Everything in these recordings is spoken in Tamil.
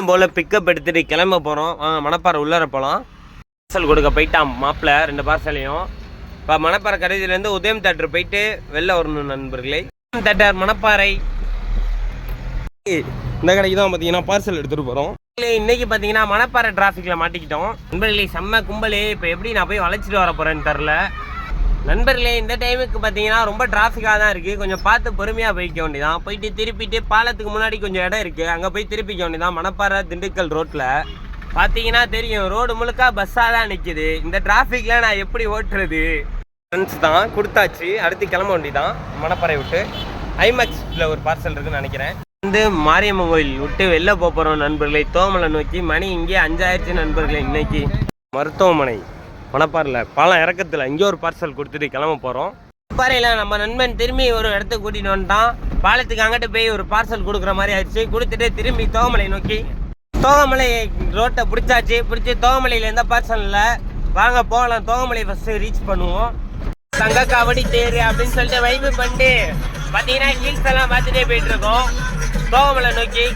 போல் பிக்கப் எடுத்துகிட்டு கிளம்ப போகிறோம். மணப்பாறை உள்ளர போகலாம். பார்சல் கொடுக்க போயிட்டான் மாப்பிள்ளை 2 பார்சலையும். இப்போ மணப்பாறை கடைசிலேருந்து உதயம் தேட்டர் போயிட்டு வெளில வரணும் நண்பர்களே. உதயம் தேட்டர் மணப்பாறை இந்த கடைக்கு தான் பார்த்தீங்கன்னா பார்சல் எடுத்துகிட்டு போகிறோம். இன்னைக்கு பார்த்தீங்கன்னா மணப்பாறை டிராஃபிக்கில் மாட்டிக்கிட்டோம் நண்பர்களே. செம்ம கும்பலே. இப்போ எப்படி நான் போய் வளைச்சிட்டு வர போகிறேன்னு தெரில நண்பர்களே. இந்த டைமுக்கு பார்த்தீங்கன்னா ரொம்ப டிராஃபிக்காக தான் இருக்குது. கொஞ்சம் பார்த்து பொறுமையாக போய்க்க வேண்டியதான். போயிட்டு திருப்பிட்டு பாலத்துக்கு முன்னாடி கொஞ்சம் இடம் இருக்குது, அங்கே போய் திருப்பிக்க வேண்டியதான். மணப்பாறை திண்டுக்கல் ரோட்டில் பார்த்தீங்கன்னா தெரியும், ரோடு முழுக்க பஸ்ஸாக தான் நிற்கிது. இந்த டிராஃபிக்கில் நான் எப்படி ஓட்டுறது? ஃப்ரெண்ட்ஸ் தான் கொடுத்தாச்சு, அடுத்து கிளம்ப வேண்டியதான் மணப்பாறை விட்டு. ஐமேக்ஸில் ஒரு பார்சல் இருக்குன்னு நினைக்கிறேன். மாரியம்மன் கோயில் விட்டு வெளில போகிறோம் நண்பர்களை. தோமலை நோக்கி. மணி இங்கே 5 ஆயிடுச்சு நண்பர்களை. இன்னைக்கு மருத்துவமனை மணப்பாறையில் பாலம் இறக்கத்தில் இங்கே ஒரு பார்சல் கொடுத்துட்டு கிளம்ப போகிறோம். மணப்பாறையில் நம்ம நண்பன் திரும்பி ஒரு இடத்துக்கு கூட்டிகிட்டு வந்துட்டான். பாலத்துக்கு அங்கிட்டு போய் ஒரு பார்சல் கொடுக்குற மாதிரி ஆயிடுச்சு. கொடுத்துட்டு திரும்பி தோகமலை நோக்கி. தோகமலை ரோட்டை பிடிச்சாச்சு. பிடிச்சி தோகமலையில் எந்த பார்சல் இல்லை, வாங்க போகலாம். தோகமலை ஃபஸ்ட்டு ரீச் பண்ணுவோம். தங்க கபடி தேர் அப்படின்னு சொல்லிட்டு வைப்பு பண்ணிட்டு பார்த்தீங்கன்னா ஹில்ஸ் எல்லாம் பார்த்துட்டே போயிட்டு இருக்கோம் தோகமலை நோக்கி.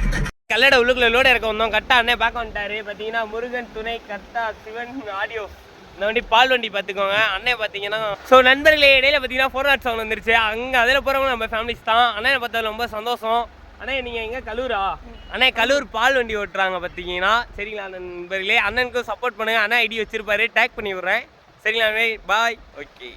கல்லடை உள்ளுக்குள்ள லோடு இறக்க வந்தோம். கரெக்டாக அண்ணே பார்க்க வந்துட்டாரு. பார்த்தீங்கன்னா முருகன் துணை கரெக்டாக சிவன் ஆடியோ இந்த வண்டி பால் வண்டி பார்த்துக்கோங்க. அண்ணே பார்த்தீங்கன்னா ஸோ நண்பர்களே இடையில பார்த்தீங்கன்னா 407 வந்துருச்சு. அங்கே அதில் போகிறவங்க நம்ம ஃபேமிலிஸ் தான். அண்ணனை பார்த்தது ரொம்ப சந்தோஷம். அண்ணே நீங்கள் எங்கே கலூரா? அண்ணே கலூர் பால் வண்டி ஓட்டுறாங்க பார்த்தீங்கன்னா. சரிங்களா நண்பர்களே, அண்ணனுக்கும் சப்போர்ட் பண்ணுங்கள். அண்ணா ஐடி வச்சிருப்பாரு, டேக் பண்ணி விட்றேன். சரிங்களா பாய். ஓகே.